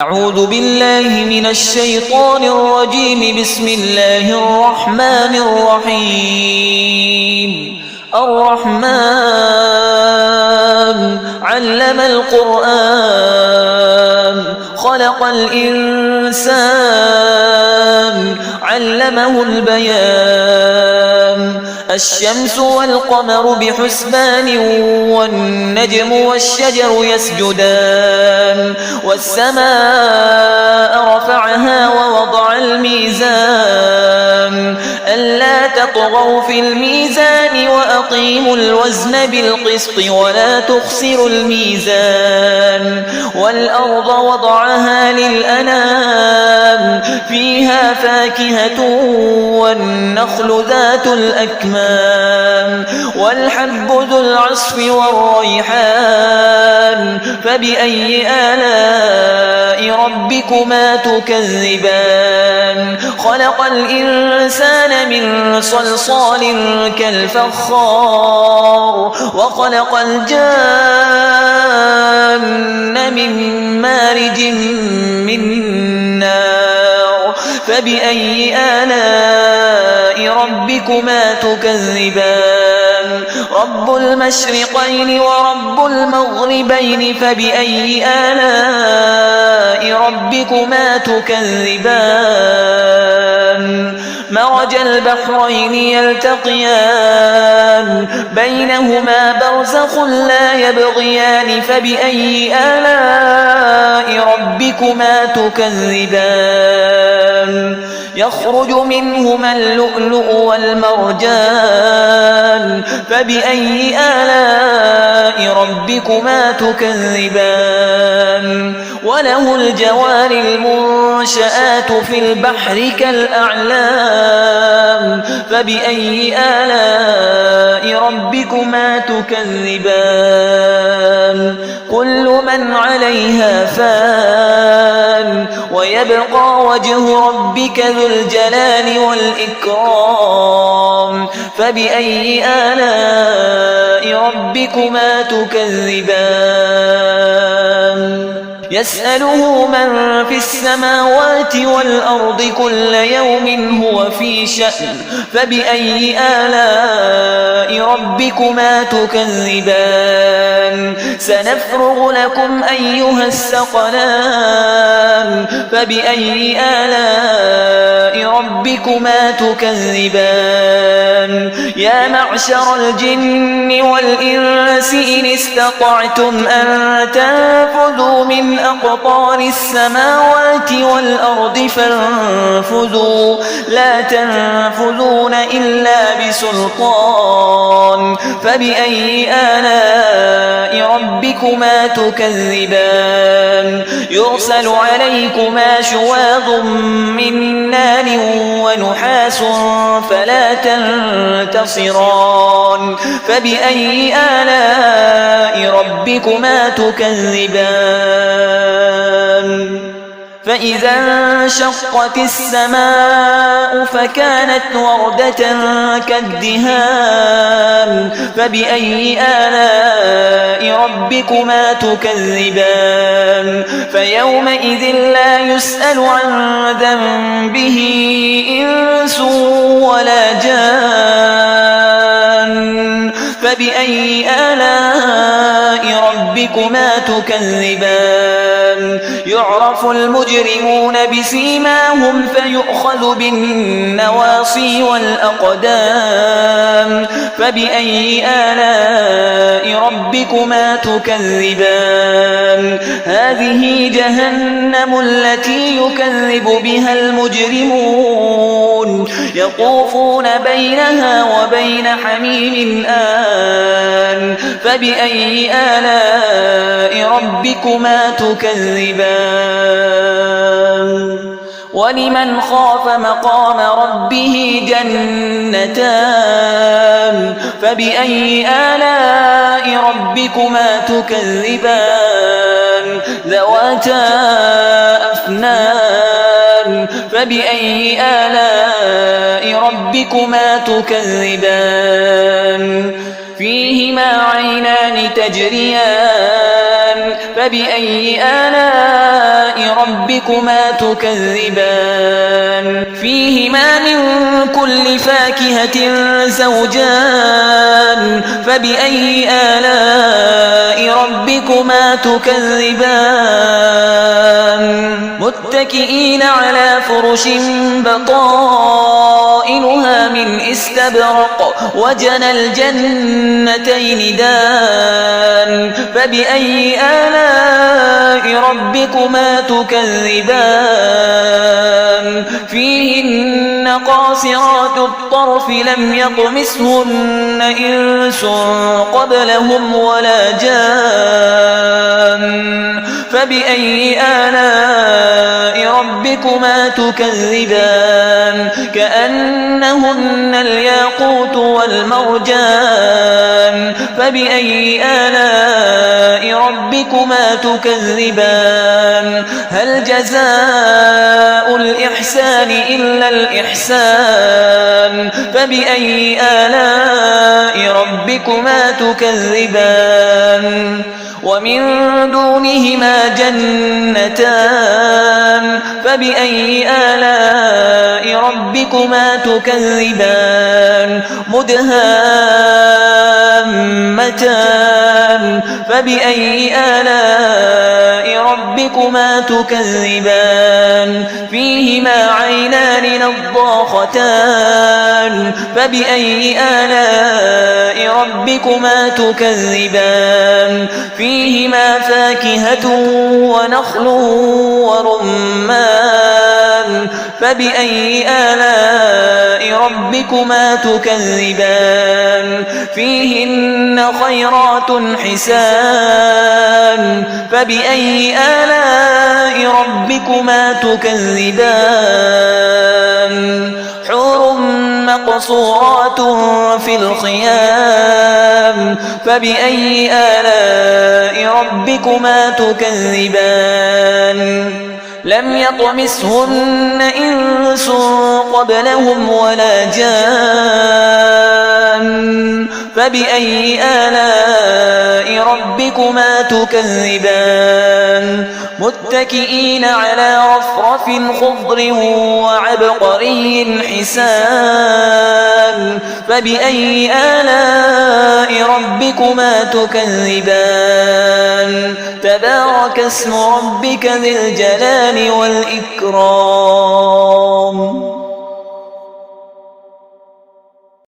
أعوذ بالله من الشيطان الرجيم. بسم الله الرحمن الرحيم. الرحمن علم القرآن خلق الإنسان علمه البيان. الشمس والقمر بحسبان والنجم والشجر يسجدان. والسماء رفعها ووضع الميزان ألا تطغوا في الميزان وأقيموا الوزن بالقسط ولا تخسروا الميزان. والأرض وضعها للأنام فيها فاكهة والنخل ذات الأكمام والحب ذو العصف والريحان. فبأي آلاء ربكما تكذبان؟ خلق الإنسان من صلصال كالفخار وخلق الجان من مارج من نار. فبأي آلاء ربكما تكذبان؟ رب المشرقين ورب المغربين. فبأي آلاء ربكما تكذبان؟ مرج البحرين يلتقيان بينهما برزخ لا يبغيان. فبأي آلاء ربكما تكذبان؟ يخرج منهما اللؤلؤ والمرجان. فبأي آلاء ربكما تكذبان؟ وله الجوار المنشآت في البحر كالأعلام. فبأي آلاء ربكما تكذبان؟ كل من عليها فان ويبقى وجه ربك ذو الجلال والإكرام. فبأي آلاء ربكما تكذبان؟ يسأله من في السماوات والأرض كل يوم هو في شأن. فبأي آلاء ربكما تكذبان؟ سنفرغ لكم أيها الثقلان. فبأي آلاء ربكما تكذبان؟ يا معشر الجن والإنس إن استطعتم أن تنفذوا من أقطار السماوات والأرض فانفذوا لا تنفذون إلا بسلطان. فبأي آلاء ربكما تكذبان؟ يرسل عليكما شواظ من نار ونحاس فلا تنتصران. فبأي آلاء ربكما تكذبان؟ فإذا انشقت السماء فكانت وردة كالدهان. فبأي آلاء ربكما تكذبان؟ فيومئذ لا يسأل عن ذنبه إنس ولا جان. فبأي آلاء ربكما تكذبان؟ يعرف المجرمون بسيماهم فيؤخذ بالنواصي والأقدام. فبأي آلاء ربكما تكذبان؟ هذه جهنم التي يكذب بها المجرمون يطوفون بينها وبين حميم آن. فبأي آلاء ربكما تكذبان؟ ولمن خاف مقام ربه جنتان. فبأي آلاء ربكما تكذبان؟ ذواتا أفنان. فبأي آلاء ربكما تكذبان؟ فيهما عينان تجريان. فبأي آلاء ربكما تكذبان فيهما من كل فاكهة زوجان فبأي آلاء ربكما تكذبان متكئين على فرش بطائنها من استبرق وجنى الجنتين دان فبأي آلاء ربكما تكذبان فيهن قاصرات الطرف لم يطمثهن إنس قبلهم ولا جان فبأي آلاء ربكما تكذبان كأنهن الياقوت والمرجان فبأي آلاء ربكما تكذبان هل جزاء الإحسان إلا الإحسان فبأي آلاء ربكما تكذبان ومن دونهما جنتان فبأي آلاء ربكما تكذبان مدهامتان فبأي آلاء ربكما تكذبان فيهما عينان نضاختان فبأي آلاء ربكما تكذبان فيهما فاكهة ونخل ورمان فبأي آلاء ربكما تكذبان فيهن خيرات حسان فبأي آلاء ربكما تكذبان حور مقصورات في الخيام فبأي آلاء ربكما تكذبان لم يطمثهن إنس قبلهم ولا جان فبأي آلاء ربكما تكذبان متكئين على رفرف خضر وعبقري حسان فبأي آلاء ربكما تكذبان تبارك اسم ربك ذي الجلال والإكرام